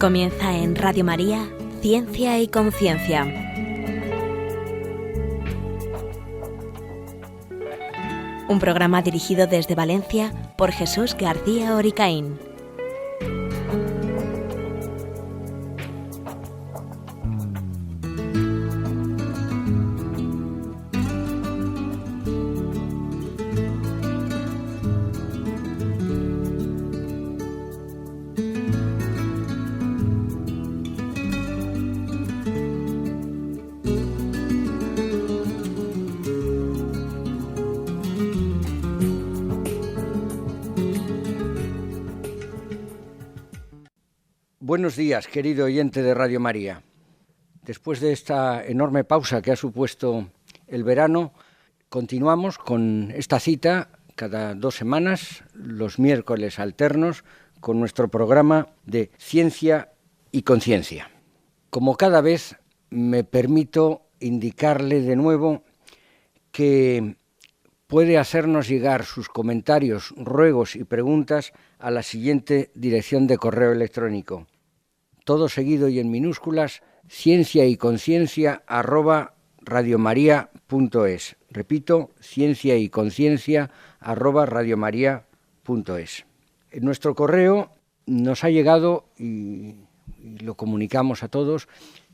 Comienza en Radio María, Ciencia y Conciencia. Un programa dirigido desde Valencia por Jesús García Oricaín. Buenos días, querido oyente de Radio María. Después de esta enorme pausa que ha supuesto el verano, continuamos con esta cita cada 2 semanas, los miércoles alternos, con nuestro programa de Ciencia y Conciencia. Como cada vez, me permito indicarle de nuevo que puede hacernos llegar sus comentarios, ruegos y preguntas a la siguiente dirección de correo electrónico: todo seguido y en minúsculas, cienciayconciencia@radiomaria.es. Repito, cienciayconciencia@radiomaria.es. En nuestro correo nos ha llegado, y lo comunicamos a todos,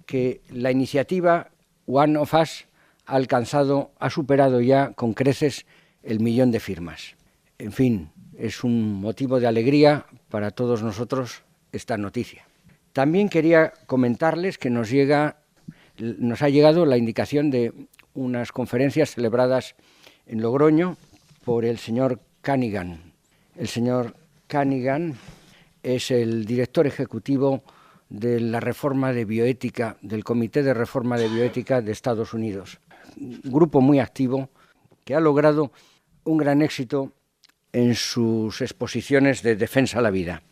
que la iniciativa One of Us ha superado ya con creces el 1.000.000 de firmas. En fin, es un motivo de alegría para todos nosotros esta noticia. También quería comentarles que nos ha llegado la indicación de unas conferencias celebradas en Logroño por el señor Cunningham. El señor Cunningham es el director ejecutivo de la reforma de bioética, del Comité de Reforma de Bioética de Estados Unidos. Un grupo muy activo que ha logrado un gran éxito en sus exposiciones de defensa a la vida.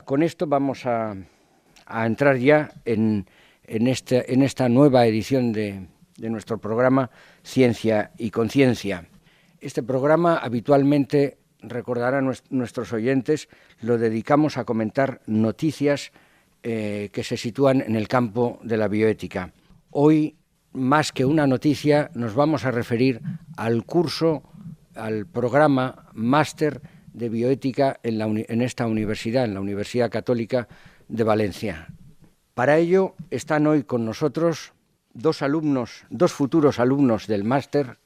Con esto vamos a entrar ya en esta nueva edición de nuestro programa Ciencia y Conciencia. Este programa habitualmente, recordarán nuestros oyentes, lo dedicamos a comentar noticias que se sitúan en el campo de la bioética. Hoy, más que una noticia, nos vamos a referir al programa máster de bioética en esta universidad, en la Universidad Católica de Valencia. Para ello están hoy con nosotros dos futuros alumnos del máster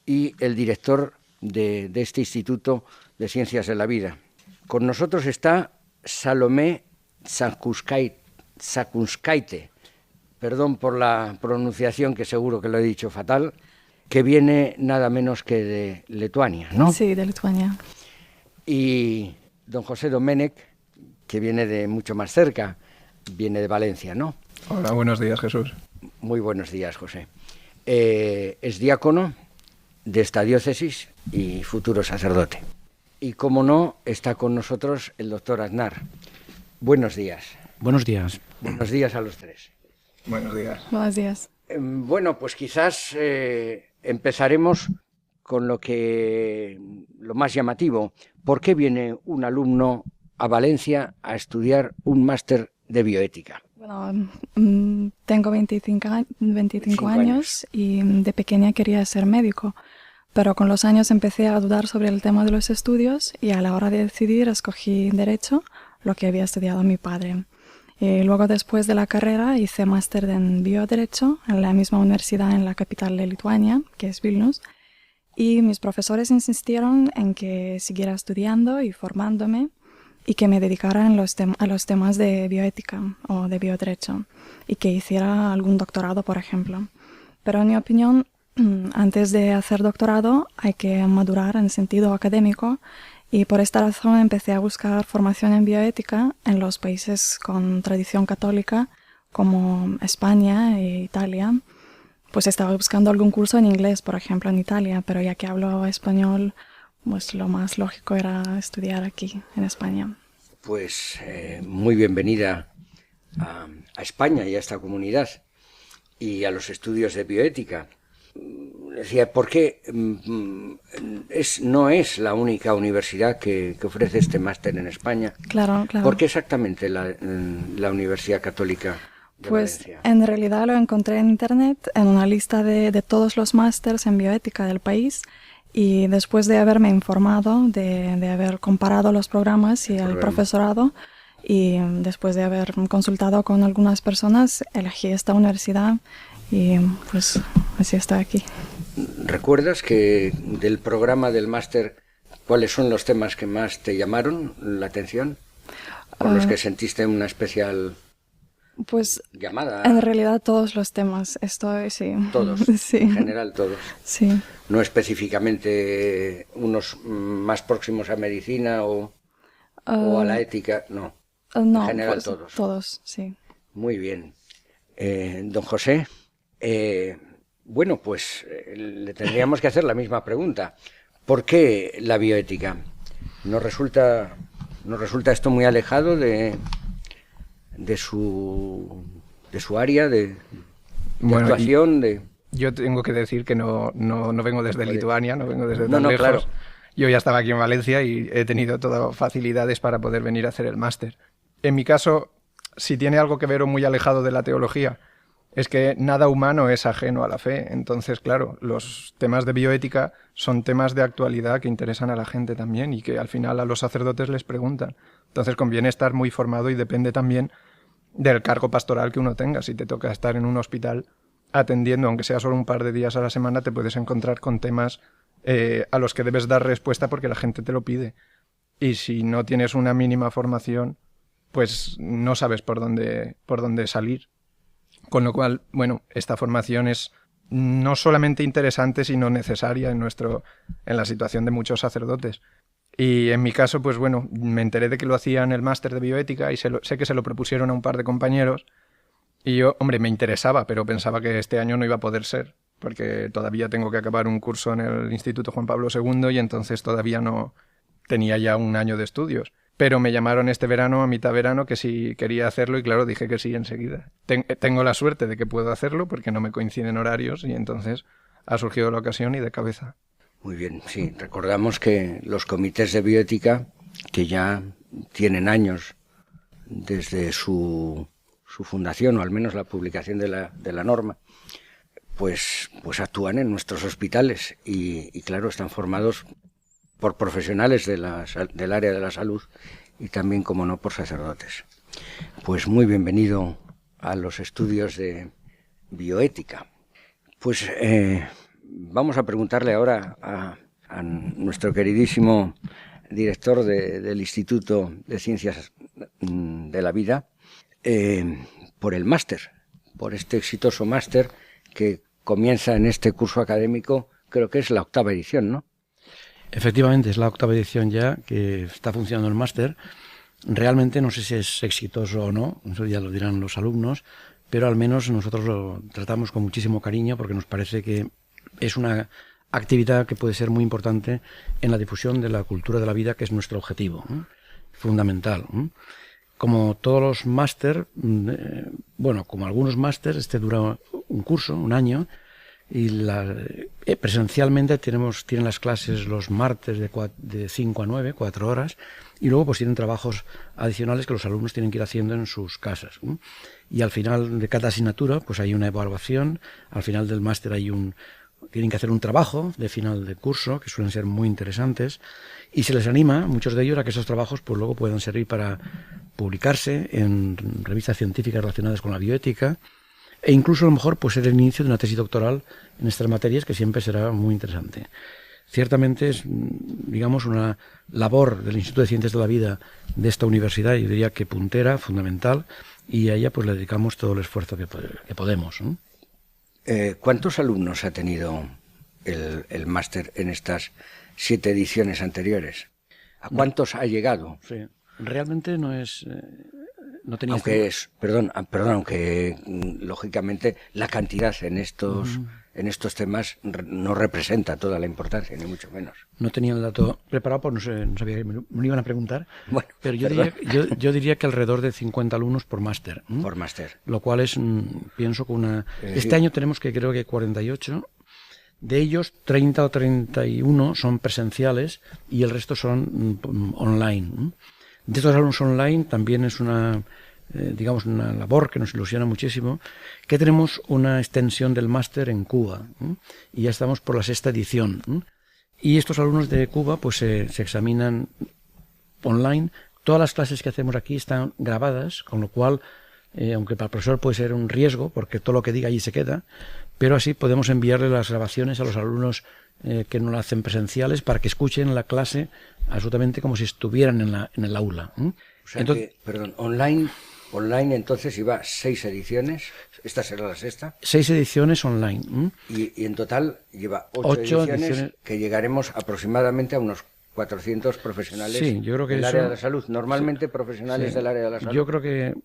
y el director de este Instituto de Ciencias de la Vida. Con nosotros está Salomé Sakunskaite, perdón por la pronunciación, que seguro que lo he dicho fatal, que viene nada menos que de Lituania, ¿no? Sí, de Lituania. Y don José Domènech, que viene de mucho más cerca, viene de Valencia, ¿no? Hola, buenos días, Jesús. Muy buenos días, José. Es diácono de esta diócesis y futuro sacerdote. Y como no, está con nosotros el doctor Aznar. Buenos días. Buenos días. Buenos días a los tres. Buenos días. Buenos días. Bueno, pues quizás empezaremos con lo más llamativo. ¿Por qué viene un alumno a Valencia a estudiar un máster de bioética? Bueno, tengo 25 años y de pequeña quería ser médico, pero con los años empecé a dudar sobre el tema de los estudios y a la hora de decidir escogí Derecho, lo que había estudiado mi padre. Y luego, después de la carrera, hice máster en Bioderecho en la misma universidad en la capital de Lituania, que es Vilnius, y mis profesores insistieron en que siguiera estudiando y formándome y que me dedicara a los temas de bioética o de bioderecho y que hiciera algún doctorado, por ejemplo. Pero en mi opinión, antes de hacer doctorado hay que madurar en sentido académico y por esta razón empecé a buscar formación en bioética en los países con tradición católica como España e Italia. Pues estaba buscando algún curso en inglés, por ejemplo, en Italia, pero ya que hablo español, pues lo más lógico era estudiar aquí, en España. Pues muy bienvenida a España y a esta comunidad y a los estudios de bioética. decía, ¿por qué no es la única universidad que ofrece este máster en España? Claro, claro. ¿Por qué exactamente la Universidad Católica de Pues Valencia? en realidad lo encontré en internet, en una lista de todos los másters en bioética del país, y después de haberme informado, de haber comparado los programas y el profesorado, y después de haber consultado con algunas personas, elegí esta universidad y pues así estoy aquí. ¿Recuerdas que del programa del máster, cuáles son los temas que más te llamaron la atención? ¿Por los que sentiste una especial pues llamada? En realidad todos los temas, sí. Todos, sí. En general todos. Sí. No específicamente unos más próximos a medicina o a la ética, no. No, en general pues, todos. Todos, sí. Muy bien. Don José, bueno, pues le tendríamos que hacer la misma pregunta. ¿Por qué la bioética? ¿Nos resulta esto muy alejado de su área de actuación? Yo tengo que decir que no vengo desde Lituania, no vengo desde tan lejos. Claro. Yo ya estaba aquí en Valencia y he tenido todas facilidades para poder venir a hacer el máster. En mi caso, si tiene algo que ver o muy alejado de la teología, es que nada humano es ajeno a la fe. Entonces, claro, los temas de bioética son temas de actualidad que interesan a la gente también y que al final a los sacerdotes les preguntan. Entonces conviene estar muy formado y depende también del cargo pastoral que uno tenga. Si te toca estar en un hospital atendiendo, aunque sea solo un par de días a la semana, te puedes encontrar con temas a los que debes dar respuesta porque la gente te lo pide. Y si no tienes una mínima formación, pues no sabes por dónde salir. Con lo cual, bueno, esta formación es no solamente interesante, sino necesaria en la situación de muchos sacerdotes. Y en mi caso, pues bueno, me enteré de que lo hacían el máster de bioética y sé que se lo propusieron a un par de compañeros. Y yo, hombre, me interesaba, pero pensaba que este año no iba a poder ser, porque todavía tengo que acabar un curso en el Instituto Juan Pablo II y entonces todavía no tenía ya un año de estudios. Pero me llamaron este verano, a mitad verano, que si quería hacerlo y claro, dije que sí enseguida. Tengo la suerte de que puedo hacerlo porque no me coinciden horarios y entonces ha surgido la ocasión y de cabeza. Muy bien, sí. Recordamos que los comités de bioética, que ya tienen años desde su fundación, o al menos la publicación de la norma, pues actúan en nuestros hospitales y claro, están formados por profesionales del área de la salud y también, como no, por sacerdotes. Pues muy bienvenido a los estudios de bioética. Pues vamos a preguntarle ahora a nuestro queridísimo director del Instituto de Ciencias de la Vida por el máster, por este exitoso máster que comienza en este curso académico, creo que es la 8ª edición, ¿no? Efectivamente, es la 8ª edición ya que está funcionando el máster. Realmente no sé si es exitoso o no, eso ya lo dirán los alumnos, pero al menos nosotros lo tratamos con muchísimo cariño porque nos parece que es una actividad que puede ser muy importante en la difusión de la cultura de la vida, que es nuestro objetivo fundamental. Como todos los máster, como algunos másters, este dura un curso, un año, y presencialmente tienen las clases los martes de 5 a 9, 4 horas, y luego pues tienen trabajos adicionales que los alumnos tienen que ir haciendo en sus casas. Y al final de cada asignatura pues hay una evaluación, al final del máster tienen que hacer un trabajo de final de curso, que suelen ser muy interesantes, y se les anima, muchos de ellos, a que esos trabajos pues luego puedan servir para publicarse en revistas científicas relacionadas con la bioética, e incluso a lo mejor pues ser el inicio de una tesis doctoral en estas materias, que siempre será muy interesante. Ciertamente es, digamos, una labor del Instituto de Ciencias de la Vida de esta universidad, yo diría que puntera, fundamental, y a ella pues le dedicamos todo el esfuerzo que podemos, ¿no? ¿Cuántos alumnos ha tenido el máster en estas 7 ediciones anteriores? ¿A cuántos ha llegado? Sí, realmente no es... No tenía aunque lógicamente la cantidad en estos temas no representa toda la importancia, ni mucho menos. No tenía el dato preparado, pues no sabía que me iban a preguntar. Bueno, pero yo diría que alrededor de 50 alumnos por máster. Por máster. Lo cual es, pienso que este año tenemos creo que 48, De ellos, 30 o 31 son presenciales y el resto son online. De estos alumnos online también es una labor que nos ilusiona muchísimo, que tenemos una extensión del máster en Cuba, y ya estamos por la 6ª edición. Y estos alumnos de Cuba pues se examinan online. Todas las clases que hacemos aquí están grabadas, con lo cual, aunque para el profesor puede ser un riesgo, porque todo lo que diga allí se queda, pero así podemos enviarle las grabaciones a los alumnos que no lo hacen presenciales para que escuchen la clase absolutamente como si estuvieran en el aula. O sea, entonces, online entonces iba 6 ediciones, esta será la 6ª. 6 ediciones online. Y en total lleva 8 ediciones que llegaremos aproximadamente a unos 400 profesionales del área de la salud, normalmente profesionales del área de la salud. Yo creo que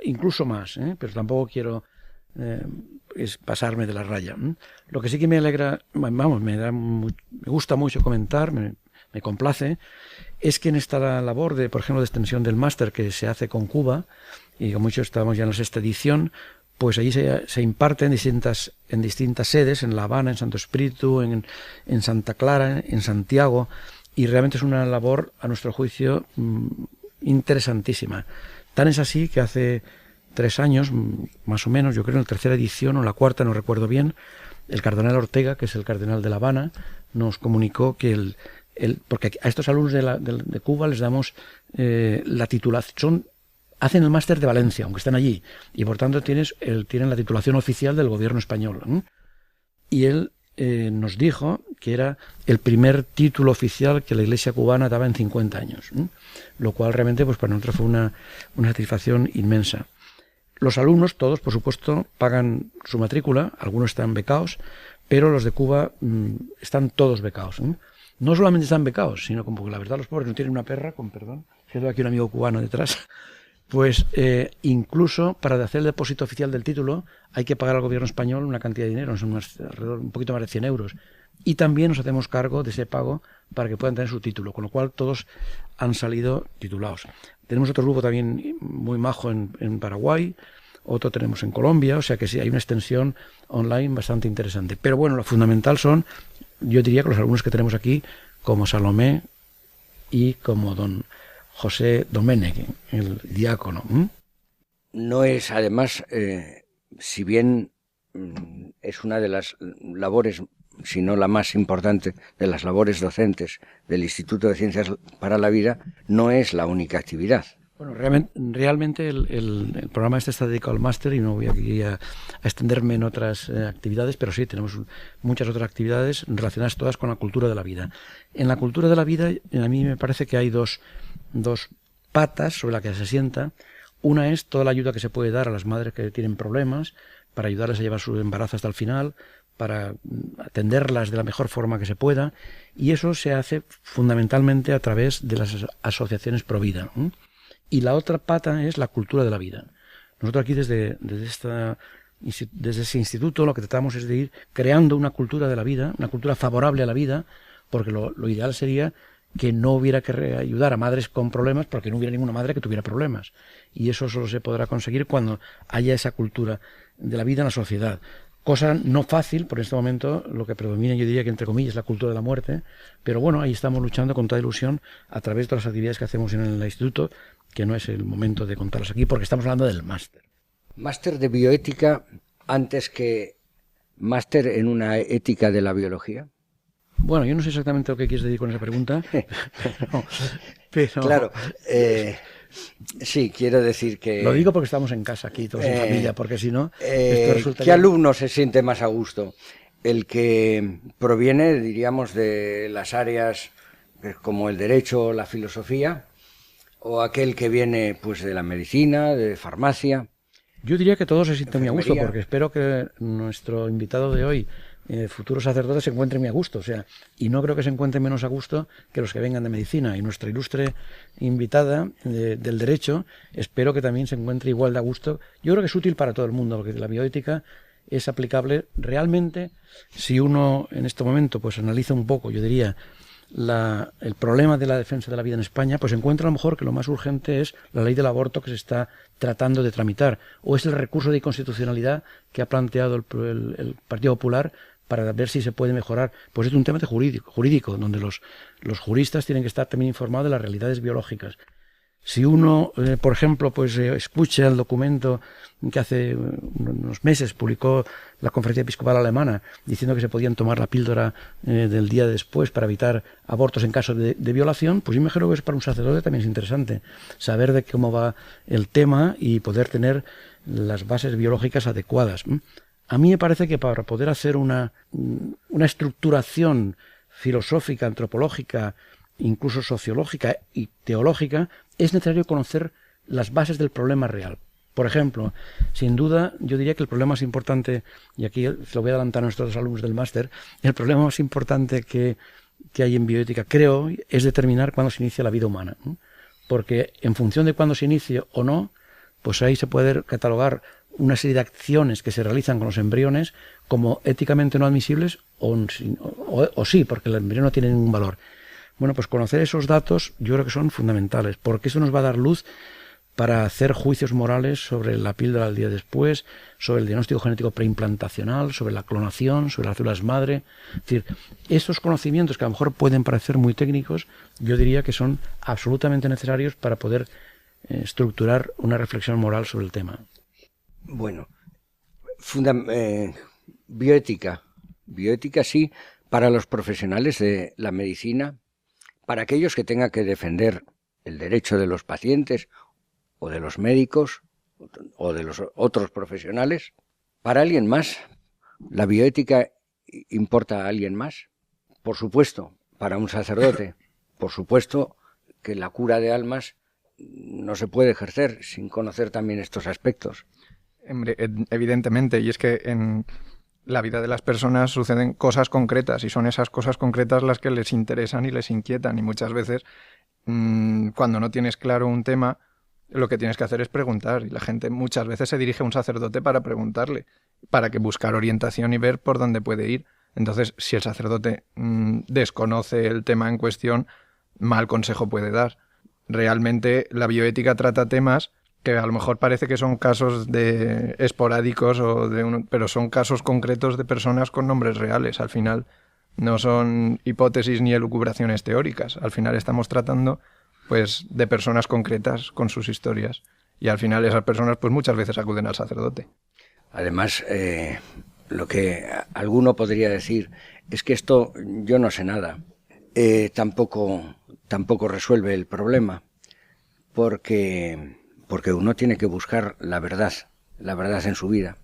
incluso más, pero tampoco quiero pasarme de la raya. Lo que sí que me alegra, me gusta mucho comentar, me complace, es que en esta labor de, por ejemplo, de extensión del máster que se hace con Cuba, y como mucho estamos ya en la 6ª edición, pues allí se imparte en distintas sedes, en La Habana, en Santo Espíritu, en Santa Clara, en Santiago, y realmente es una labor, a nuestro juicio, interesantísima. Tan es así que hace 3 años, más o menos, yo creo en la 3ª edición o la 4ª, no recuerdo bien, el cardenal Ortega, que es el cardenal de La Habana, nos comunicó que porque a estos alumnos de Cuba les damos la titulación, hacen el máster de Valencia, aunque están allí, y por tanto tienen la titulación oficial del gobierno español. Y él nos dijo que era el primer título oficial que la Iglesia cubana daba en 50 años, lo cual realmente pues para nosotros fue una satisfacción inmensa. Los alumnos, todos, por supuesto, pagan su matrícula, algunos están becados, pero los de Cuba están todos becados. No solamente están becados, sino como que la verdad los pobres no tienen una perra, con perdón, quedó aquí un amigo cubano detrás, pues incluso para hacer el depósito oficial del título hay que pagar al gobierno español una cantidad de dinero, son alrededor un poquito más de 100 euros. Y también nos hacemos cargo de ese pago para que puedan tener su título, con lo cual todos han salido titulados. Tenemos otro grupo también muy majo en Paraguay, otro tenemos en Colombia, o sea que sí, hay una extensión online bastante interesante. Pero bueno, lo fundamental son, yo diría que los alumnos que tenemos aquí, como Salomé y como don José Domenech, el diácono. No es, además, si bien es una de las labores, si no la más importante, de las labores docentes del Instituto de Ciencias para la Vida, no es la única actividad. Bueno, realmente el programa este está dedicado al máster y no voy aquí a extenderme en otras actividades, pero sí, tenemos muchas otras actividades relacionadas todas con la cultura de la vida. En la cultura de la vida, a mí me parece que hay dos patas sobre las que se asienta. Una es toda la ayuda que se puede dar a las madres que tienen problemas, para ayudarles a llevar su embarazo hasta el final, para atenderlas de la mejor forma que se pueda, y eso se hace fundamentalmente a través de las asociaciones pro vida. Y la otra pata es la cultura de la vida. Nosotros aquí desde ese instituto lo que tratamos es de ir creando una cultura de la vida, una cultura favorable a la vida, porque lo ideal sería que no hubiera que ayudar a madres con problemas porque no hubiera ninguna madre que tuviera problemas. Y eso solo se podrá conseguir cuando haya esa cultura de la vida en la sociedad. Cosa no fácil, por este momento lo que predomina, yo diría que entre comillas, es la cultura de la muerte, pero bueno, ahí estamos luchando con toda ilusión a través de las actividades que hacemos en el instituto, que no es el momento de contarlas aquí porque estamos hablando del máster. Máster de bioética antes que máster en una ética de la biología. Bueno, yo no sé exactamente lo que quieres decir con esa pregunta, pero... Claro, sí, quiero decir que... Lo digo porque estamos en casa aquí, todos en familia, porque si no... esto resulta ¿Qué alumno se siente más a gusto? El que proviene, diríamos, de las áreas como el derecho o la filosofía, o aquel que viene pues de la medicina, de farmacia. Yo diría que todos se sienten muy a gusto, porque espero que nuestro invitado de hoy, futuro sacerdote, se encuentre muy a gusto, o sea, y no creo que se encuentre menos a gusto que los que vengan de medicina. Y nuestra ilustre invitada del derecho, espero que también se encuentre igual de a gusto. Yo creo que es útil para todo el mundo, porque la bioética es aplicable realmente si uno en este momento pues analiza un poco, yo diría, el problema de la defensa de la vida en España, pues encuentra a lo mejor que lo más urgente es la ley del aborto que se está tratando de tramitar, o es el recurso de inconstitucionalidad que ha planteado el Partido Popular para ver si se puede mejorar. Pues es un tema de jurídico, donde los juristas tienen que estar también informados de las realidades biológicas. Si uno, por ejemplo, pues escucha el documento que hace unos meses publicó la Conferencia Episcopal Alemana diciendo que se podían tomar la píldora del día después para evitar abortos en caso de violación, pues yo me imagino que para un sacerdote también es interesante saber de cómo va el tema y poder tener las bases biológicas adecuadas. A mí me parece que para poder hacer una estructuración filosófica, antropológica, incluso sociológica y teológica, es necesario conocer las bases del problema real. Por ejemplo, sin duda, yo diría que el problema más importante, y aquí se lo voy a adelantar a nuestros alumnos del máster, el problema más importante que hay en bioética, creo, es determinar cuándo se inicia la vida humana, ¿no? Porque en función de cuándo se inicie o no, pues ahí se puede catalogar una serie de acciones que se realizan con los embriones como éticamente no admisibles o sí, porque el embrión no tiene ningún valor. Bueno, pues conocer esos datos yo creo que son fundamentales, porque eso nos va a dar luz para hacer juicios morales sobre la píldora del día después, sobre el diagnóstico genético preimplantacional, sobre la clonación, sobre las células madre. Es decir, esos conocimientos que a lo mejor pueden parecer muy técnicos, yo diría que son absolutamente necesarios para poder estructurar una reflexión moral sobre el tema. Bueno, bioética sí, para los profesionales de la medicina, para aquellos que tengan que defender el derecho de los pacientes o de los médicos o de los otros profesionales. Para alguien más, ¿la bioética importa a alguien más? Por supuesto, para un sacerdote. Por supuesto que la cura de almas no se puede ejercer sin conocer también estos aspectos. Evidentemente, y es que en la vida de las personas suceden cosas concretas y son esas cosas concretas las que les interesan y les inquietan, y muchas veces cuando no tienes claro un tema, lo que tienes que hacer es preguntar, y la gente muchas veces se dirige a un sacerdote para preguntarle, para que buscar orientación y ver por dónde puede ir. Entonces, si el sacerdote desconoce el tema en cuestión, mal consejo puede dar. Realmente la bioética trata temas que a lo mejor parece que son casos esporádicos, pero son casos concretos de personas con nombres reales. Al final no son hipótesis ni elucubraciones teóricas. Al final estamos tratando pues de personas concretas con sus historias. Y al final esas personas pues muchas veces acuden al sacerdote. Además, lo que alguno podría decir es que esto yo no sé nada. Tampoco resuelve el problema, porque uno tiene que buscar la verdad en su vida,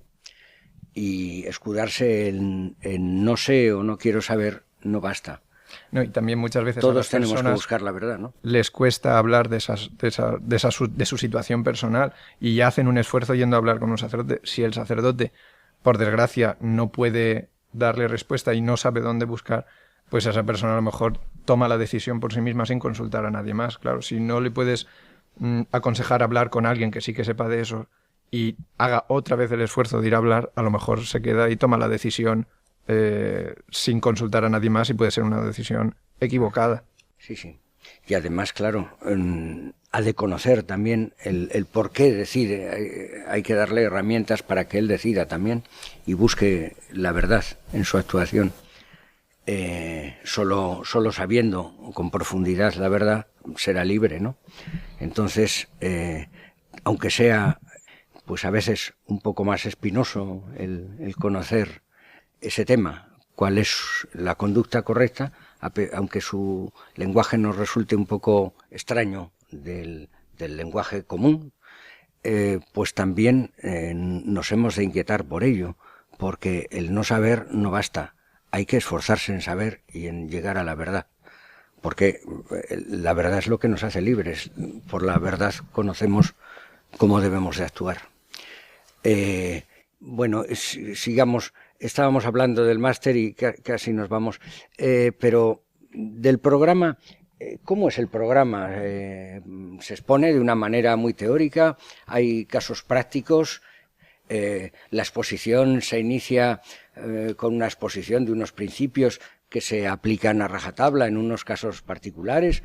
y escudarse en no sé o no quiero saber no basta. No, y también muchas veces todos tenemos que buscar la verdad, ¿no? Les cuesta hablar de su situación personal y ya hacen un esfuerzo yendo a hablar con un sacerdote. Si el sacerdote, por desgracia, no puede darle respuesta y no sabe dónde buscar, pues esa persona a lo mejor toma la decisión por sí misma sin consultar a nadie más. Claro, si no le puedes aconsejar hablar con alguien que sí que sepa de eso y haga otra vez el esfuerzo de ir a hablar, a lo mejor se queda y toma la decisión sin consultar a nadie más, y puede ser una decisión equivocada. Sí, sí. Y además, claro, ha de conocer también el por qué decide. Hay que darle herramientas para que él decida también y busque la verdad en su actuación. Solo sabiendo con profundidad la verdad será libre, ¿no? Entonces, aunque sea pues a veces un poco más espinoso el conocer ese tema, cuál es la conducta correcta, aunque su lenguaje nos resulte un poco extraño del lenguaje común, pues también nos hemos de inquietar por ello, porque el no saber no basta, hay que esforzarse en saber y en llegar a la verdad, porque la verdad es lo que nos hace libres. Por la verdad conocemos cómo debemos de actuar. Bueno, sigamos. Estábamos hablando del máster y casi nos vamos, pero del programa, ¿cómo es el programa? Se expone de una manera muy teórica, hay casos prácticos, la exposición se inicia con una exposición de unos principios que se aplican a rajatabla en unos casos particulares.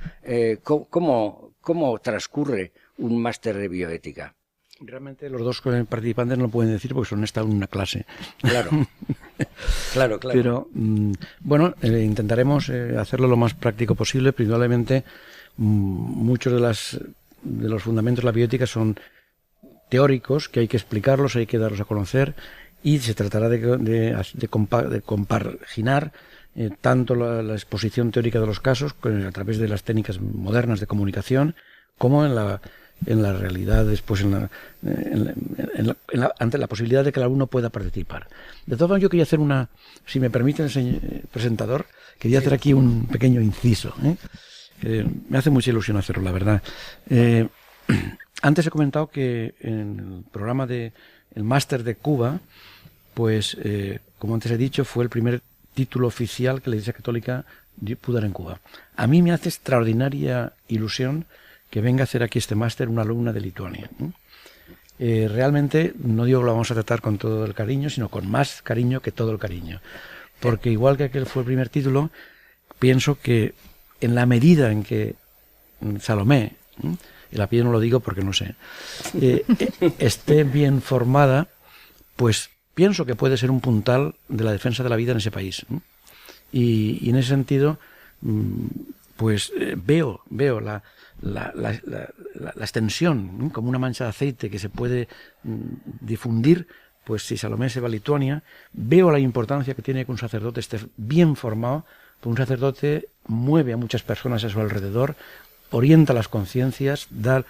¿Cómo transcurre un máster de bioética? Realmente los dos participantes no lo pueden decir porque son estado en una clase. Claro. Claro, claro. Pero, bueno, intentaremos hacerlo lo más práctico posible. Principalmente, muchos de los fundamentos de la bioética son teóricos, que hay que explicarlos, hay que darlos a conocer, y se tratará de compaginar tanto la exposición teórica de los casos a través de las técnicas modernas de comunicación, como en la realidad después ante la posibilidad de que el alumno pueda participar. De todas maneras, yo quería hacer si me permite el señor presentador, quería hacer aquí un pequeño inciso. Me hace mucha ilusión hacerlo, la verdad. Antes he comentado que en el programa del máster de Cuba, pues, como antes he dicho, fue el primer título oficial que la Iglesia Católica pudo dar en Cuba. A mí me hace extraordinaria ilusión que venga a hacer aquí este máster una alumna de Lituania. Realmente, no digo que lo vamos a tratar con todo el cariño, sino con más cariño que todo el cariño. Porque igual que aquel fue el primer título, pienso que en la medida en que Salomé, el apellido no lo digo porque no sé, esté bien formada, pues pienso que puede ser un puntal de la defensa de la vida en ese país. Y en ese sentido, pues veo la extensión, como una mancha de aceite que se puede difundir, pues si Salomé se va a Lituania, veo la importancia que tiene que un sacerdote esté bien formado, porque un sacerdote mueve a muchas personas a su alrededor, orienta las conciencias, da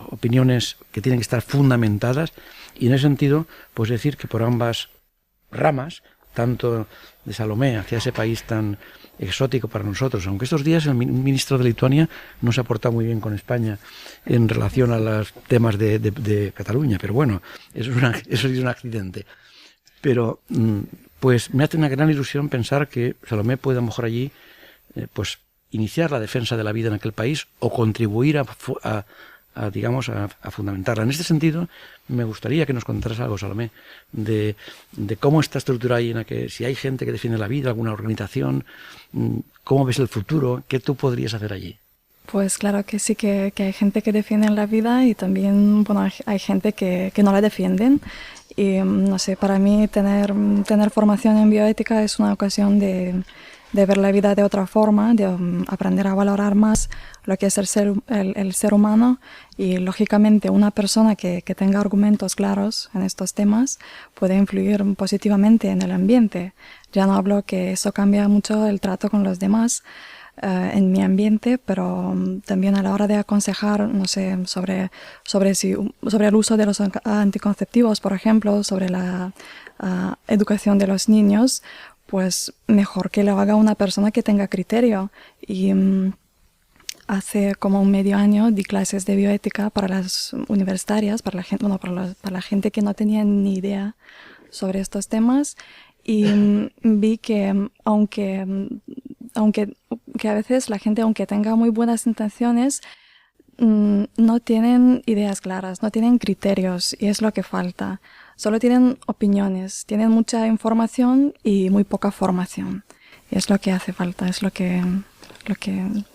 opiniones que tienen que estar fundamentadas, y en ese sentido, pues decir que por ambas ramas, tanto de Salomé hacia ese país tan exótico para nosotros, aunque estos días el ministro de Lituania no se ha portado muy bien con España en relación a los temas de Cataluña, pero bueno, eso es un accidente. Pero pues me hace una gran ilusión pensar que Salomé puede a lo mejor allí pues iniciar la defensa de la vida en aquel país o contribuir a fundamentarla. En este sentido, me gustaría que nos contaras algo, Salomé, de cómo está estructurada ahí, si hay gente que defiende la vida, alguna organización, cómo ves el futuro, qué tú podrías hacer allí. Pues claro que sí, que hay gente que defiende la vida y también hay gente que no la defienden. Y no sé, para mí tener formación en bioética es una ocasión de ver la vida de otra forma, de aprender a valorar más lo que es el ser humano, y lógicamente una persona que tenga argumentos claros en estos temas puede influir positivamente en el ambiente. Ya no hablo que eso cambia mucho el trato con los demás en mi ambiente, pero también a la hora de aconsejar, no sé, sobre el uso de los anticonceptivos, por ejemplo, sobre la educación de los niños, pues mejor que lo haga una persona que tenga criterio. Y hace como un medio año di clases de bioética para las universitarias, para la gente que no tenía ni idea sobre estos temas, y vi que aunque a veces la gente, aunque tenga muy buenas intenciones, no tienen ideas claras, no tienen criterios, y es lo que falta. Solo tienen opiniones, tienen mucha información y muy poca formación. Y es lo que hace falta, es lo que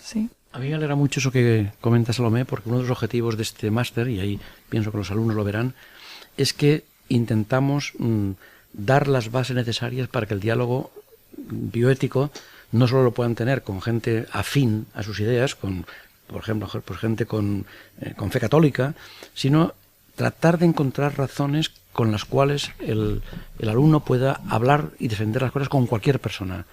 sí. A mí me alegra mucho eso que comenta Salomé, porque uno de los objetivos de este máster, y ahí pienso que los alumnos lo verán, es que intentamos dar las bases necesarias para que el diálogo bioético no solo lo puedan tener con gente afín a sus ideas, por ejemplo, pues gente con fe católica, sino tratar de encontrar razones con las cuales el alumno pueda hablar y defender las cosas con cualquier persona,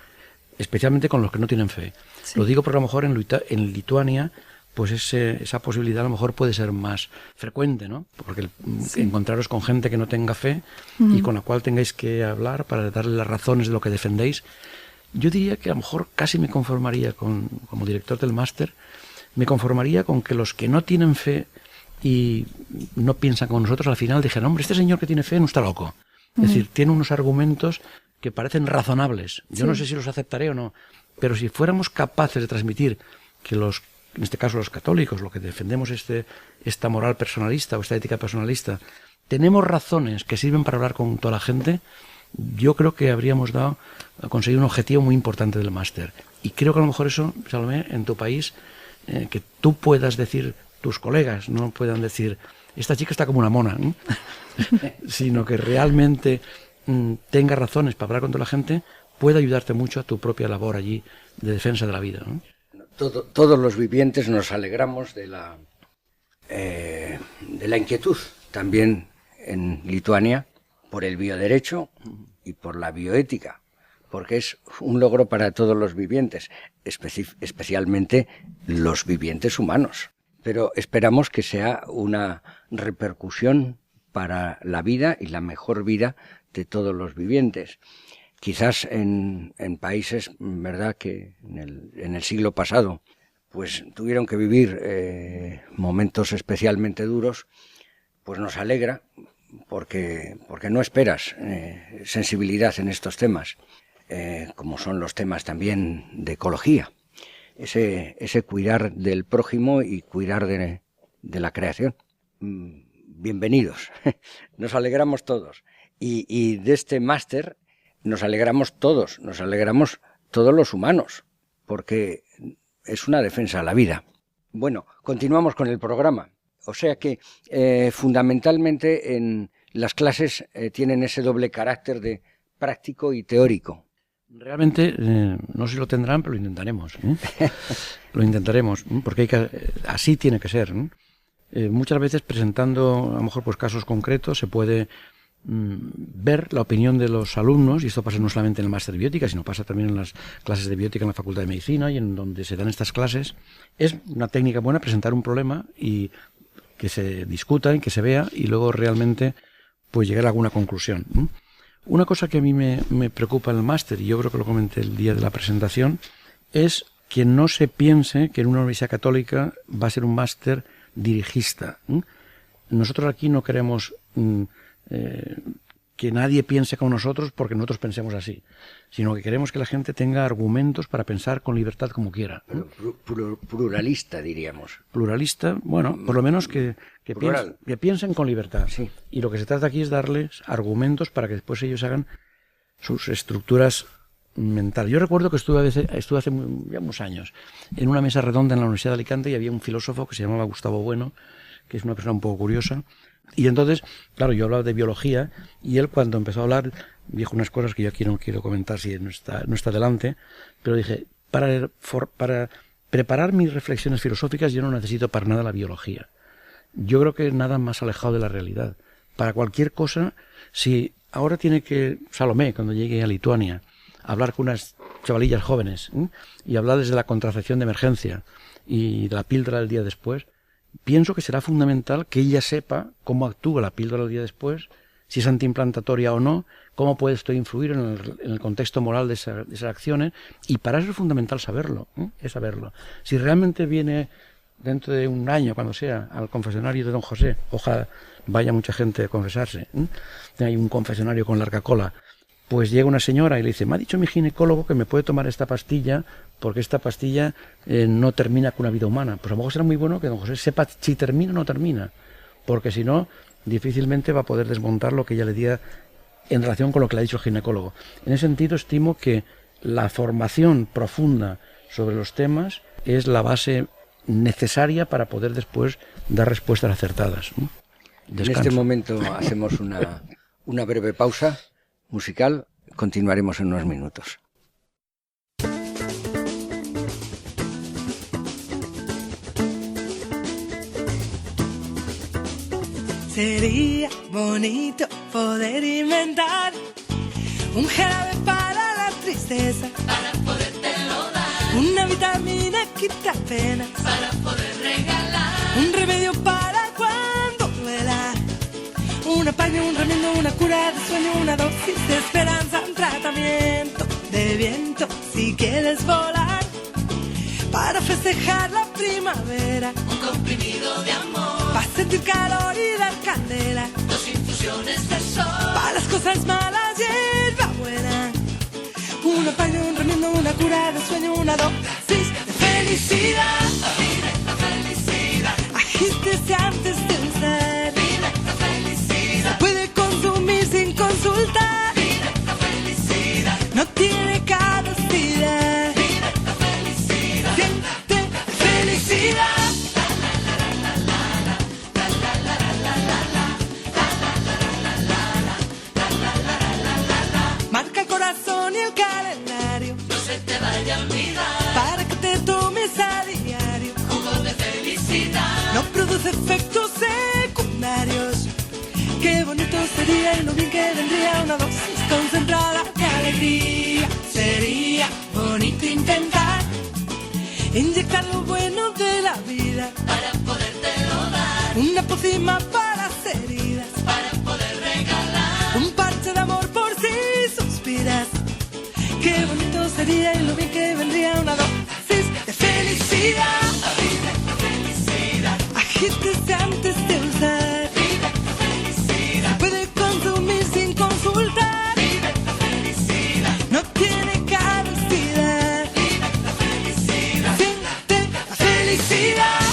especialmente con los que no tienen fe. Sí. Lo digo porque a lo mejor en Lituania pues esa posibilidad a lo mejor puede ser más frecuente, ¿no? Porque sí, encontraros con gente que no tenga fe y con la cual tengáis que hablar para darle las razones de lo que defendéis. Yo diría que a lo mejor casi me conformaría como director del máster, me conformaría con que los que no tienen fe y no piensan como nosotros, al final dijeron, hombre, este señor que tiene fe no está loco. Es decir, tiene unos argumentos que parecen razonables. Yo no sé si los aceptaré o no, pero si fuéramos capaces de transmitir que en este caso los católicos, lo que defendemos esta moral personalista o esta ética personalista, tenemos razones que sirven para hablar con toda la gente, yo creo que habríamos conseguido un objetivo muy importante del máster. Y creo que a lo mejor eso, Salomé, en tu país, que tú puedas decir, tus colegas no puedan decir, esta chica está como una mona, ¿no? Sino que realmente tenga razones para hablar con toda la gente, puede ayudarte mucho a tu propia labor allí de defensa de la vida, ¿no? Todos los vivientes nos alegramos de la inquietud también en Lituania por el bioderecho y por la bioética, porque es un logro para todos los vivientes, especialmente los vivientes humanos. Pero esperamos que sea una repercusión para la vida y la mejor vida de todos los vivientes. Quizás en países, verdad, que en el siglo pasado pues tuvieron que vivir momentos especialmente duros, pues nos alegra porque no esperas sensibilidad en estos temas, como son los temas también de ecología, ese cuidar del prójimo y cuidar de la creación. Bienvenidos, nos alegramos todos. Y de este máster nos alegramos todos los humanos, porque es una defensa de la vida. Bueno, continuamos con el programa. O sea que fundamentalmente en las clases tienen ese doble carácter de práctico y teórico. Realmente no sé si lo tendrán, pero lo intentaremos. Lo intentaremos, porque así tiene que ser. Muchas veces presentando a lo mejor pues casos concretos se puede ver la opinión de los alumnos, y esto pasa no solamente en el máster de biótica, sino pasa también en las clases de biótica en la Facultad de Medicina y en donde se dan estas clases. Es una técnica buena presentar un problema y que se discuta y que se vea y luego realmente pues llegar a alguna conclusión. Una cosa que a mí me preocupa en el máster, y yo creo que lo comenté el día de la presentación, es que no se piense que en una universidad católica va a ser un máster dirigista. Nosotros aquí no queremos que nadie piense como nosotros porque nosotros pensemos así, sino que queremos que la gente tenga argumentos para pensar con libertad como quiera. Pero pluralista, diríamos. Pluralista, bueno, por lo menos que piensen con libertad. Sí. Y lo que se trata aquí es darles argumentos para que después ellos hagan sus estructuras mentales. Yo recuerdo que estuve hace ya unos años en una mesa redonda en la Universidad de Alicante y había un filósofo que se llamaba Gustavo Bueno, que es una persona un poco curiosa. Y entonces, claro, yo hablaba de biología y él cuando empezó a hablar dijo unas cosas que yo aquí no quiero comentar si no está delante, pero dije, para preparar mis reflexiones filosóficas yo no necesito para nada la biología. Yo creo que nada más alejado de la realidad. Para cualquier cosa, si ahora tiene que Salomé, cuando llegue a Lituania, hablar con unas chavalillas jóvenes y hablarles de la contracepción de emergencia y de la píldora del día después, pienso que será fundamental que ella sepa cómo actúa la píldora el día después, si es antiimplantatoria o no, cómo puede esto influir en el contexto moral de esas acciones, y para eso es fundamental saberlo, es saberlo. Si realmente viene dentro de un año, cuando sea, al confesionario de Don José, ojalá vaya mucha gente a confesarse, hay un confesionario con larga cola, pues llega una señora y le dice, me ha dicho mi ginecólogo que me puede tomar esta pastilla porque esta pastilla no termina con una vida humana. Pues a lo mejor será muy bueno que don José sepa si termina o no termina, porque si no, difícilmente va a poder desmontar lo que ella le diga en relación con lo que le ha dicho el ginecólogo. En ese sentido, estimo que la formación profunda sobre los temas es la base necesaria para poder después dar respuestas acertadas. En este momento hacemos una breve pausa musical, continuaremos en unos minutos. Sería bonito poder inventar un jarabe para la tristeza, para podértelo dar, una vitamina quita penas, para poder regalar, un remedio para cuando duela, un apaño, un remiendo, una cura de sueño, una dosis de esperanza, un tratamiento de viento si quieres volar, para festejar la primavera, un comprimido de amor, para sentir calor y dar candela, 2 infusiones de sol, para las cosas malas hierba buena, un apaño, un remiendo, una cura de sueño, una dosis de felicidad. Directa felicidad, Agístese antes de usar, directa felicidad, se puede consumir sin consultar, directa felicidad, no tiene caducidad. directa felicidad, Siente felicidad. para que te tomes a diario. Jugo de felicidad. No produce efectos secundarios. Qué bonito sería y lo bien que vendría una dosis concentrada de alegría. Sería bonito intentar inyectar lo bueno de la vida Para podértelo dar. una pócima para las heridas, Para poder regalar. un parche de amor por si suspiras. Qué bonito sería y lo bien que vendría una dosis de felicidad. Vive la felicidad. Agítese antes de usar. Vive la felicidad. Se puede consumir sin consultar. Vive la felicidad. No tiene caducidad. Vive la felicidad. Siente la felicidad.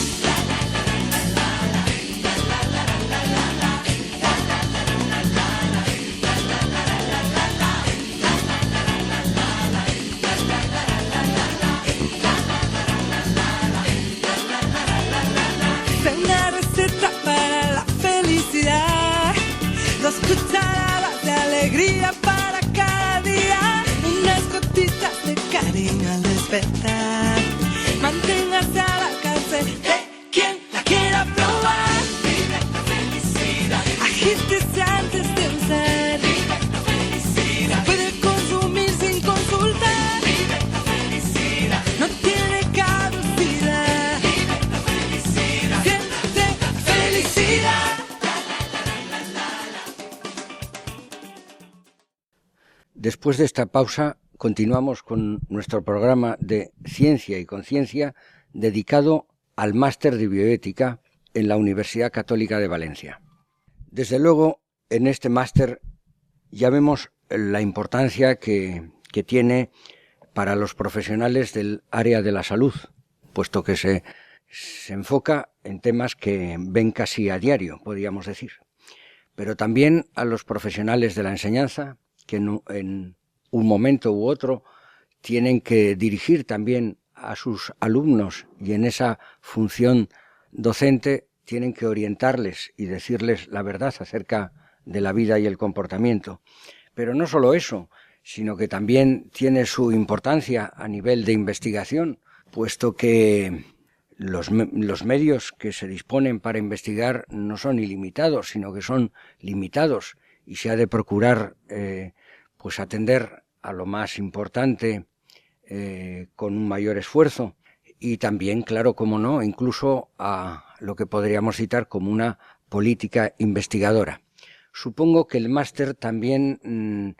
Es una receta para la felicidad. 2 cucharadas de alegría para cada día. Unas gotitas de cariño al despertar. Manténgase al alcance de quien la quiera probar. Vive la felicidad. Agítese antes de usar. Vive la felicidad. Puede consumir sin consultar. Vive la felicidad. No tiene caducidad. Vive la felicidad. Siente felicidad. Después de esta pausa, continuamos con nuestro programa de Ciencia y Conciencia dedicado al máster de bioética en la Universidad Católica de Valencia. Desde luego, en este máster ya vemos la importancia que tiene para los profesionales del área de la salud, puesto que se enfoca en temas que ven casi a diario, podríamos decir. Pero también a los profesionales de la enseñanza, que en un momento u otro tienen que dirigir también a sus alumnos y en esa función docente tienen que orientarles y decirles la verdad acerca de la vida y el comportamiento. Pero no solo eso, sino que también tiene su importancia a nivel de investigación, puesto que los medios que se disponen para investigar no son ilimitados, sino que son limitados y se ha de procurar pues atender a lo más importante con un mayor esfuerzo y también, claro, como no, incluso a lo que podríamos citar como una política investigadora. Supongo que el máster también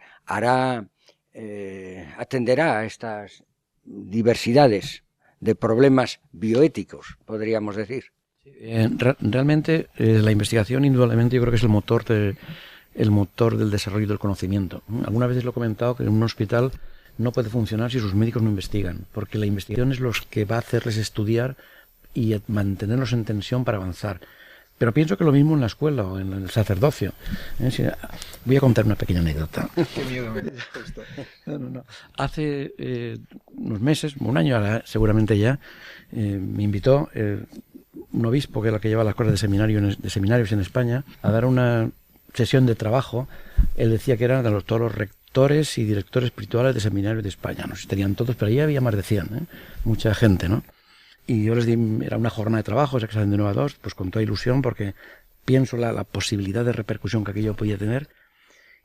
atenderá a estas diversidades de problemas bioéticos, podríamos decir. Realmente la investigación indudablemente yo creo que es el motor del desarrollo del conocimiento. Algunas veces lo he comentado que en un hospital no puede funcionar si sus médicos no investigan, porque la investigación es lo que va a hacerles estudiar y mantenerlos en tensión para avanzar. Pero pienso que lo mismo en la escuela o en el sacerdocio. Voy a contar una pequeña anécdota. Qué miedo me da esto. No. Hace unos meses, un año ahora, seguramente ya, me invitó un obispo, que es el que lleva las cosas de seminarios en España, a dar una sesión de trabajo. Él decía que eran todos los rectores y directores espirituales de seminarios de España. No sé si tenían todos, pero ahí había más de 100, mucha gente, ¿no? Y yo les di, era una jornada de trabajo, ya que salen de 9 a 2, pues con toda ilusión, porque pienso la posibilidad de repercusión que aquello podía tener.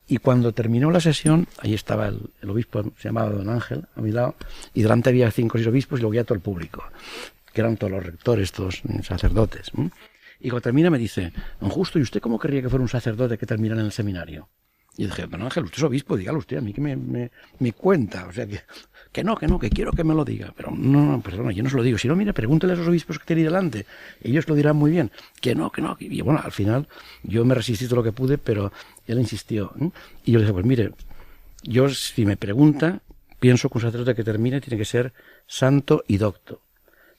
Y cuando terminó la sesión, ahí estaba el obispo, se llamaba Don Ángel, a mi lado, y delante había 5 o 6 obispos y luego ya todo el público, que eran todos los rectores, todos sacerdotes. Y cuando termina me dice: don Justo, ¿y usted cómo querría que fuera un sacerdote que terminara en el seminario? Y yo dije: Don Ángel, usted es obispo, dígalo usted, a mí que me cuenta, o sea, que no, que quiero que me lo diga. Pero no, perdona, yo no se lo digo. Si no, mire, pregúntele a esos obispos que tiene ahí delante, ellos lo dirán muy bien. Que no. Y bueno, al final yo me resistí todo lo que pude, pero él insistió. Y yo le dije: pues mire, yo si me pregunta, pienso que un sacerdote que termine tiene que ser santo y docto.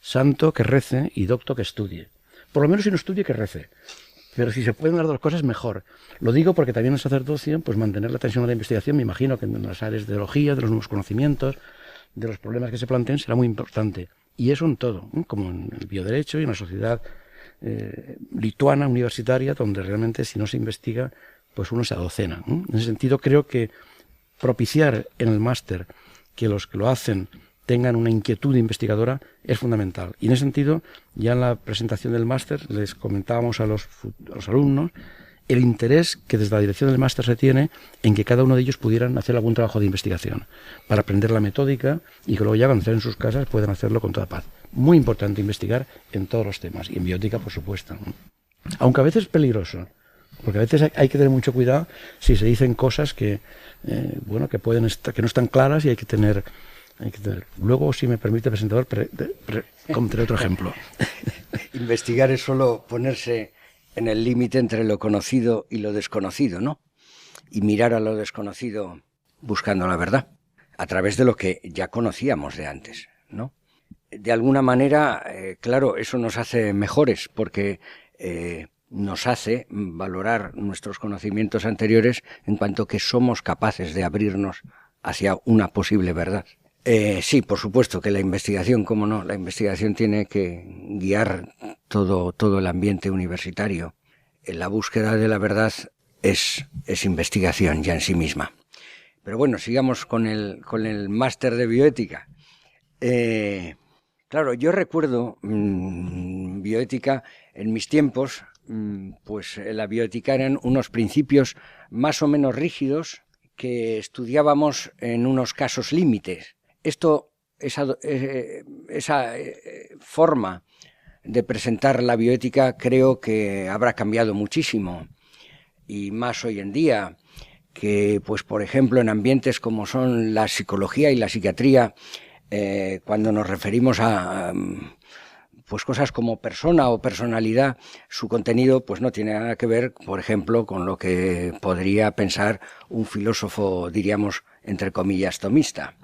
Santo que rece y docto que estudie. Por lo menos si no estudie, que rece. Pero si se pueden dar 2 cosas, mejor. Lo digo porque también en el sacerdocio, pues mantener la atención a la investigación, me imagino que en las áreas de teología, de los nuevos conocimientos, de los problemas que se planteen, será muy importante. Y eso en todo, como en el bioderecho y en la sociedad lituana, universitaria, donde realmente si no se investiga, pues uno se adocena. En ese sentido, creo que propiciar en el máster que los que lo hacen tengan una inquietud investigadora es fundamental. Y en ese sentido, ya en la presentación del máster les comentábamos a los alumnos el interés que desde la dirección del máster se tiene en que cada uno de ellos pudieran hacer algún trabajo de investigación para aprender la metódica y que luego ya cuando estén en sus casas puedan hacerlo con toda paz. Muy importante investigar en todos los temas y en biótica, por supuesto. Aunque a veces es peligroso, porque a veces hay que tener mucho cuidado si se dicen cosas que que pueden estar, que no están claras y hay que tener. Luego, si me permite, presentador, contaré otro ejemplo. Investigar es solo ponerse en el límite entre lo conocido y lo desconocido, ¿no? Y mirar a lo desconocido buscando la verdad, a través de lo que ya conocíamos de antes, ¿no? De alguna manera, claro, eso nos hace mejores, porque nos hace valorar nuestros conocimientos anteriores en cuanto que somos capaces de abrirnos hacia una posible verdad. Sí, por supuesto que la investigación, cómo no, la investigación tiene que guiar todo el ambiente universitario. La búsqueda de la verdad es investigación ya en sí misma. Pero bueno, sigamos con el máster de bioética. Claro, yo recuerdo bioética en mis tiempos, pues la bioética eran unos principios más o menos rígidos que estudiábamos en unos casos límites. Esa forma de presentar la bioética creo que habrá cambiado muchísimo, y más hoy en día, que pues por ejemplo en ambientes como son la psicología y la psiquiatría, cuando nos referimos a pues cosas como persona o personalidad, su contenido pues no tiene nada que ver, por ejemplo, con lo que podría pensar un filósofo, diríamos, entre comillas, tomista.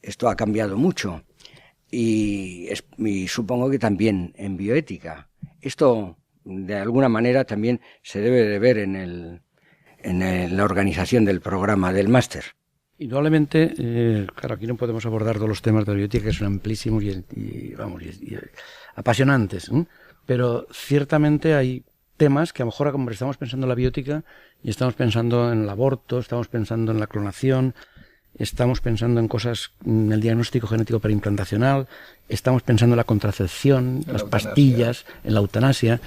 Esto ha cambiado mucho y supongo que también en bioética. Esto, de alguna manera, también se debe de ver en la organización del programa del máster. Indudablemente, claro, aquí no podemos abordar todos los temas de la bioética, que son amplísimos y apasionantes, ¿eh? Pero ciertamente hay temas que a lo mejor, como estamos pensando en la bioética y estamos pensando en el aborto, estamos pensando en la clonación, estamos pensando en cosas, en el diagnóstico genético preimplantacional, estamos pensando en la contracepción, en las pastillas, en la eutanasia,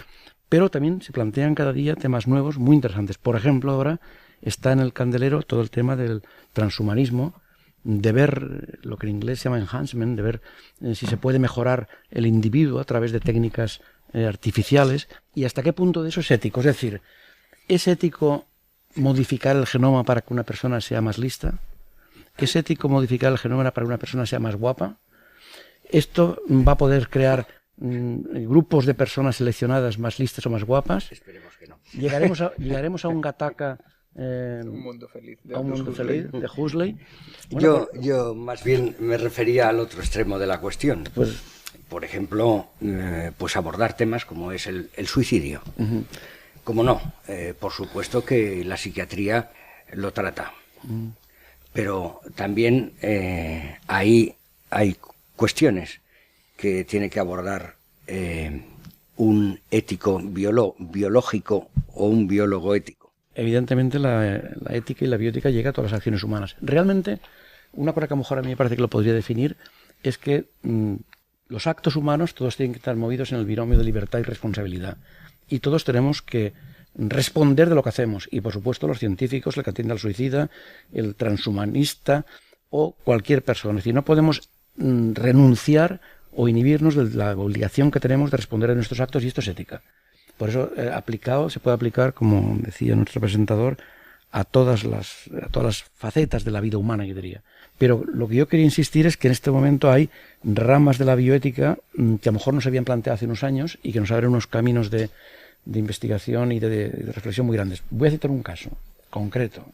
pero también se plantean cada día temas nuevos muy interesantes. Por ejemplo, ahora está en el candelero todo el tema del transhumanismo, de ver lo que en inglés se llama enhancement, de ver si se puede mejorar el individuo a través de técnicas artificiales y hasta qué punto de eso es ético. Es decir, ¿es ético modificar el genoma para que una persona sea más lista? ¿Es ético modificar el genoma para que una persona sea más guapa? ¿Esto va a poder crear grupos de personas seleccionadas más listas o más guapas? Esperemos que no. ¿Llegaremos a un Gattaca? Un mundo feliz de Huxley. Bueno, yo más bien me refería al otro extremo de la cuestión. Pues, por ejemplo, pues abordar temas como es el suicidio. Uh-huh. Como no, por supuesto que la psiquiatría lo trata. Uh-huh. Pero también hay cuestiones que tiene que abordar un ético biológico o un biólogo ético. Evidentemente la ética y la bioética llega a todas las acciones humanas. Realmente, una cosa que a lo mejor a mí me parece que lo podría definir es que los actos humanos todos tienen que estar movidos en el binomio de libertad y responsabilidad. Y todos tenemos que responder de lo que hacemos. Y por supuesto los científicos, el que atiende al suicida, el transhumanista o cualquier persona. Es decir, no podemos renunciar o inhibirnos de la obligación que tenemos de responder a nuestros actos, y esto es ética. Por eso se puede aplicar, como decía nuestro presentador, a todas las facetas de la vida humana, yo diría. Pero lo que yo quería insistir es que en este momento hay ramas de la bioética que a lo mejor no se habían planteado hace unos años y que nos abren unos caminos de investigación y de reflexión muy grandes. Voy a citar un caso concreto,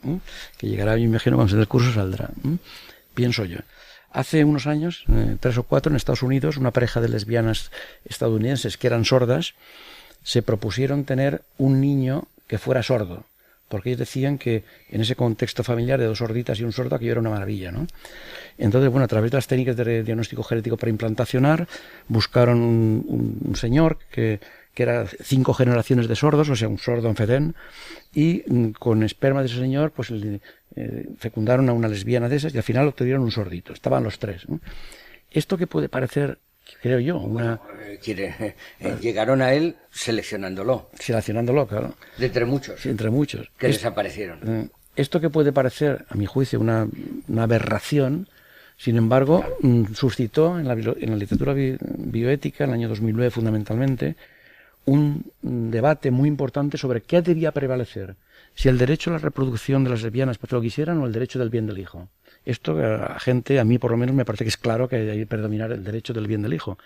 que llegará, yo imagino, cuando el curso saldrá. Pienso yo. Hace unos años, 3 o 4, en Estados Unidos, una pareja de lesbianas estadounidenses que eran sordas se propusieron tener un niño que fuera sordo, porque ellos decían que en ese contexto familiar de 2 sorditas y un sordo aquello era una maravilla, ¿no? Entonces, bueno, a través de las técnicas de diagnóstico genético preimplantacional buscaron un señor que era 5 generaciones de sordos, o sea, un sordo en Fedén, y con esperma de ese señor pues fecundaron a una lesbiana de esas y al final obtuvieron un sordito. Estaban los 3, ¿no? Esto que puede parecer, creo yo, llegaron a él seleccionándolo. Seleccionándolo, claro. De entre muchos. Sí, entre muchos. Que desaparecieron. Esto que puede parecer, a mi juicio, una aberración, sin embargo, suscitó en la literatura bioética, en el año 2009 fundamentalmente, un debate muy importante sobre qué debía prevalecer, si el derecho a la reproducción de las lesbianas porque lo quisieran o el derecho del bien del hijo. Esto a mí por lo menos me parece que es claro que hay que predominar el derecho del bien del hijo.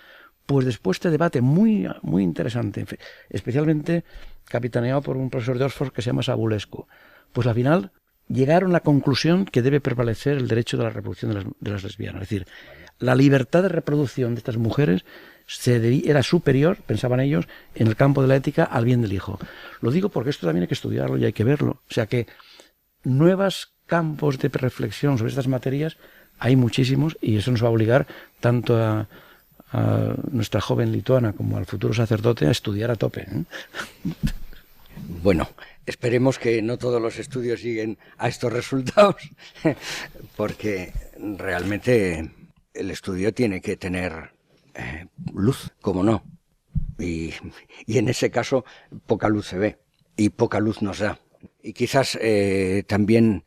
Pues después de este debate muy, muy interesante, especialmente capitaneado por un profesor de Oxford que se llama Sabulescu, pues al final llegaron a la conclusión que debe prevalecer el derecho de la reproducción de las lesbianas. Es decir, la libertad de reproducción de estas mujeres era superior, pensaban ellos, en el campo de la ética al bien del hijo. Lo digo porque esto también hay que estudiarlo y hay que verlo. O sea que nuevos campos de reflexión sobre estas materias hay muchísimos y eso nos va a obligar tanto a nuestra joven lituana como al futuro sacerdote a estudiar a tope. Bueno, esperemos que no todos los estudios lleguen a estos resultados, porque realmente el estudio tiene que tener luz, como no. Y en ese caso poca luz se ve y poca luz nos da. Y quizás también,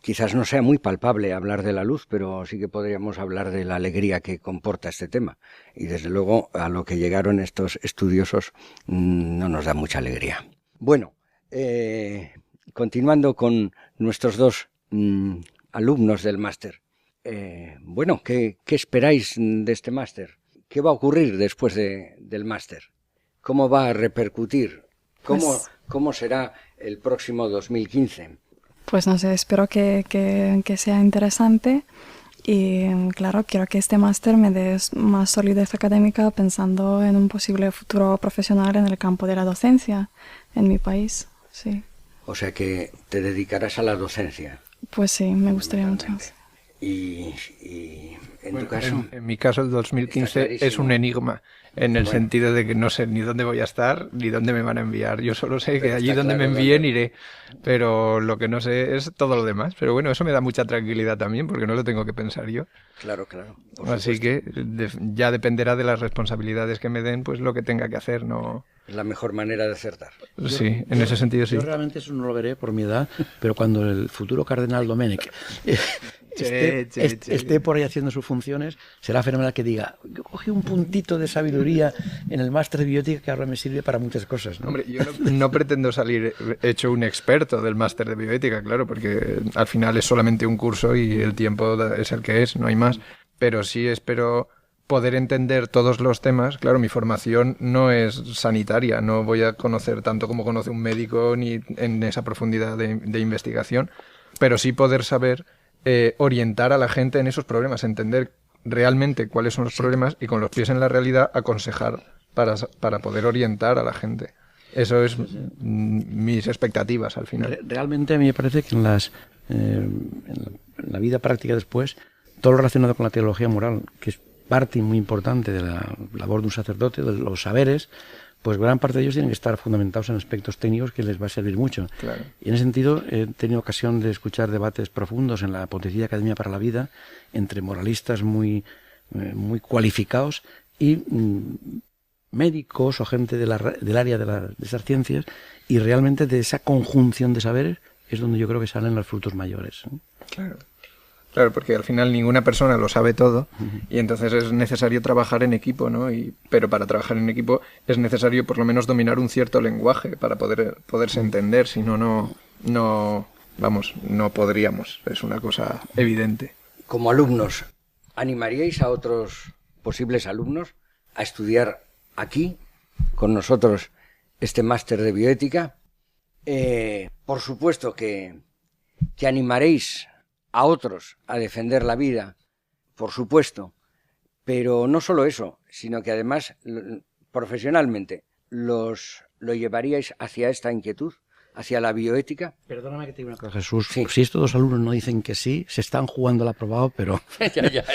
quizás no sea muy palpable hablar de la luz, pero sí que podríamos hablar de la alegría que comporta este tema. Y desde luego a lo que llegaron estos estudiosos no nos da mucha alegría. Bueno, continuando con nuestros dos alumnos del máster. Bueno, ¿qué esperáis de este máster? ¿Qué va a ocurrir después del máster? ¿Cómo va a repercutir? ¿Cómo será el próximo 2015? Pues no sé, espero que sea interesante y claro, quiero que este máster me dé más solidez académica pensando en un posible futuro profesional en el campo de la docencia en mi país, sí. O sea que te dedicarás a la docencia. Pues sí, me gustaría mucho. Y en tu caso. En mi caso el 2015 es un enigma, en el sentido de que no sé ni dónde voy a estar ni dónde me van a enviar. Yo solo sé que allí donde me envíen iré, pero lo que no sé es todo lo demás. Pero bueno, eso me da mucha tranquilidad también porque no lo tengo que pensar yo. Claro, claro. Así que ya dependerá de las responsabilidades que me den, pues lo que tenga que hacer, ¿no? Es la mejor manera de acertar. Sí, en ese sentido sí. Yo realmente eso no lo veré por mi edad, pero cuando el futuro cardenal Domènech esté por ahí haciendo sus funciones, será fenomenal que diga, yo cogí un puntito de sabiduría en el máster de bioética que ahora me sirve para muchas cosas, ¿no? Hombre, yo no pretendo salir hecho un experto del máster de bioética, claro, porque al final es solamente un curso y el tiempo es el que es, no hay más. Pero sí espero poder entender todos los temas. Claro, mi formación no es sanitaria, no voy a conocer tanto como conoce un médico ni en esa profundidad de investigación, pero sí poder saber orientar a la gente en esos problemas, entender realmente cuáles son los problemas y con los pies en la realidad aconsejar para poder orientar a la gente. Eso es mis expectativas al final. Realmente a mí me parece que en la vida práctica después, todo lo relacionado con la teología moral, que es parte muy importante de la labor de un sacerdote, de los saberes, pues gran parte de ellos tienen que estar fundamentados en aspectos técnicos que les va a servir mucho. Claro. Y en ese sentido he tenido ocasión de escuchar debates profundos en la Pontificia Academia para la Vida entre moralistas muy cualificados y médicos o gente del área de esas ciencias, y realmente de esa conjunción de saberes es donde yo creo que salen los frutos mayores. Claro. Claro, porque al final ninguna persona lo sabe todo y entonces es necesario trabajar en equipo, ¿no? Pero para trabajar en equipo es necesario por lo menos dominar un cierto lenguaje para poderse entender, si no podríamos. Es una cosa evidente. Como alumnos, ¿animaríais a otros posibles alumnos a estudiar aquí con nosotros este máster de bioética? Por supuesto que animaréis a otros a defender la vida, por supuesto, pero no solo eso, sino que además profesionalmente lo llevaríais hacia esta inquietud, hacia la bioética. Perdóname que te diga una cosa, Jesús. Sí. Si estos dos alumnos no dicen que sí, se están jugando el aprobado, pero ya.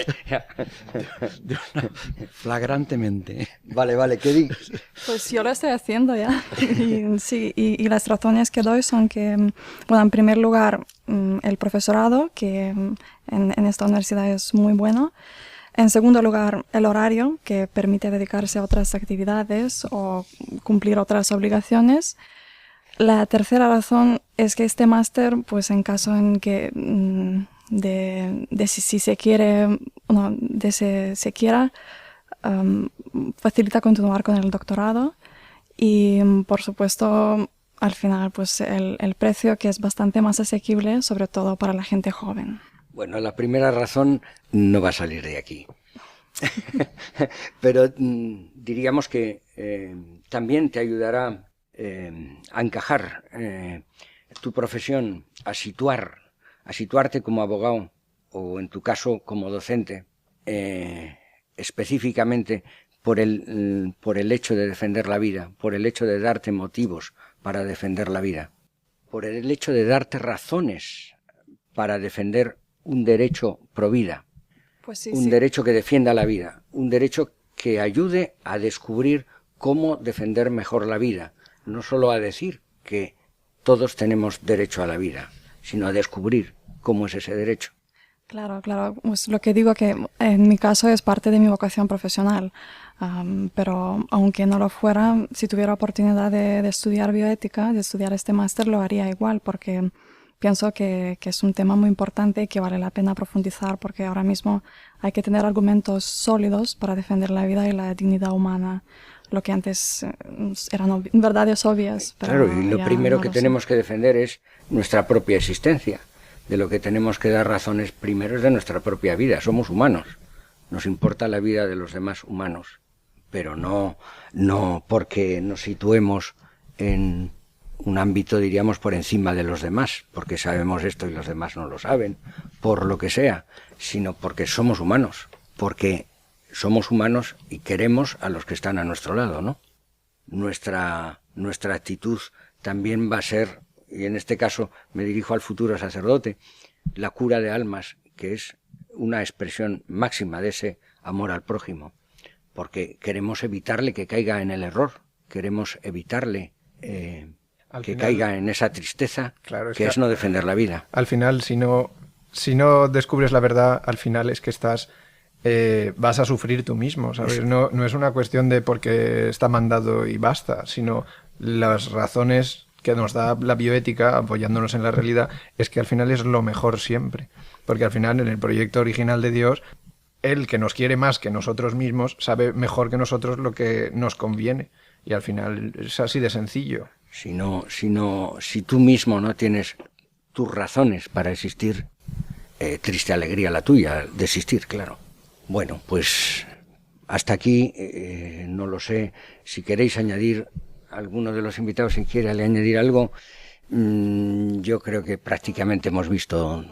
flagrantemente. Vale, ¿qué dices? Pues yo lo estoy haciendo ya. Y las razones que doy son que, bueno, en primer lugar, el profesorado, que en esta universidad es muy bueno. En segundo lugar, el horario, que permite dedicarse a otras actividades o cumplir otras obligaciones. La tercera razón es que este máster, pues en caso en que si se quiere, se quiera, facilita continuar con el doctorado y, por supuesto, al final, pues el precio, que es bastante más asequible, sobre todo para la gente joven. Bueno, la primera razón no va a salir de aquí. Pero diríamos que también te ayudará a encajar tu profesión, a situarte como abogado o en tu caso como docente, específicamente por el hecho de defender la vida, por el hecho de darte motivos para defender la vida, por el hecho de darte razones para defender un derecho pro vida, pues sí, un derecho que defienda la vida, un derecho que ayude a descubrir cómo defender mejor la vida, no solo a decir que todos tenemos derecho a la vida, sino a descubrir cómo es ese derecho. Claro, pues lo que digo que en mi caso es parte de mi vocación profesional, pero aunque no lo fuera, si tuviera oportunidad de estudiar bioética, de estudiar este máster, lo haría igual, porque pienso que es un tema muy importante y que vale la pena profundizar, porque ahora mismo hay que tener argumentos sólidos para defender la vida y la dignidad humana, lo que antes eran verdades obvias. Pero claro, y lo primero que tenemos que defender es nuestra propia existencia. De lo que tenemos que dar razones primero es de nuestra propia vida. Somos humanos. Nos importa la vida de los demás humanos, pero no porque nos situemos en un ámbito, diríamos, por encima de los demás, porque sabemos esto y los demás no lo saben, por lo que sea, sino porque somos humanos, y queremos a los que están a nuestro lado, ¿no? Nuestra actitud también va a ser, y en este caso me dirijo al futuro sacerdote, la cura de almas, que es una expresión máxima de ese amor al prójimo, porque queremos evitarle que caiga en el error, queremos evitarle que caiga en esa tristeza, claro, que es no defender la vida. Al final, si no descubres la verdad, al final es que vas a sufrir tú mismo, ¿sabes? No es una cuestión de porque está mandado y basta, sino las razones que nos da la bioética, apoyándonos en la realidad, es que al final es lo mejor siempre. Porque al final, en el proyecto original de Dios, Él, que nos quiere más que nosotros mismos, sabe mejor que nosotros lo que nos conviene. Y al final es así de sencillo. Si tú mismo no tienes tus razones para existir, triste alegría la tuya de existir, claro. Bueno, pues hasta aquí, no lo sé, si queréis añadir, alguno de los invitados si quiere añadir algo, yo creo que prácticamente hemos visto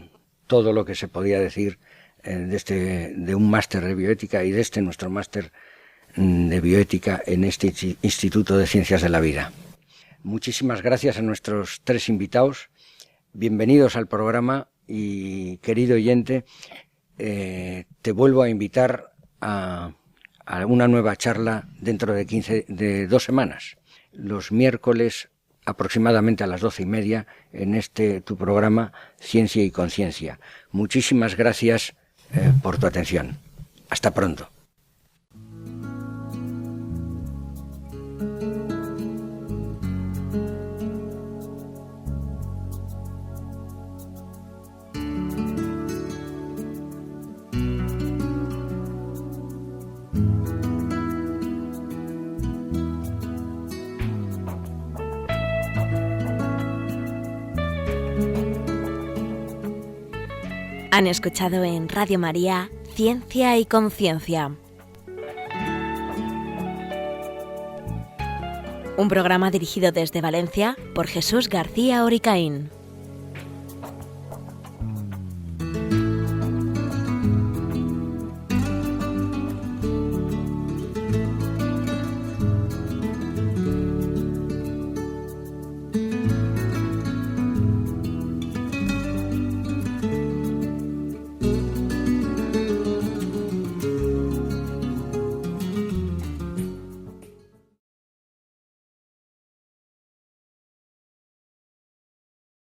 todo lo que se podía decir de un máster de bioética y de nuestro máster de bioética en este Instituto de Ciencias de la Vida. Muchísimas gracias a nuestros 3 invitados. Bienvenidos al programa y, querido oyente, te vuelvo a invitar a una nueva charla dentro de 2 semanas, los miércoles aproximadamente a las 12:30 en tu programa Ciencia y Conciencia. Muchísimas gracias por tu atención. Hasta pronto. Han escuchado en Radio María Ciencia y Conciencia, un programa dirigido desde Valencia por Jesús García Oricaín.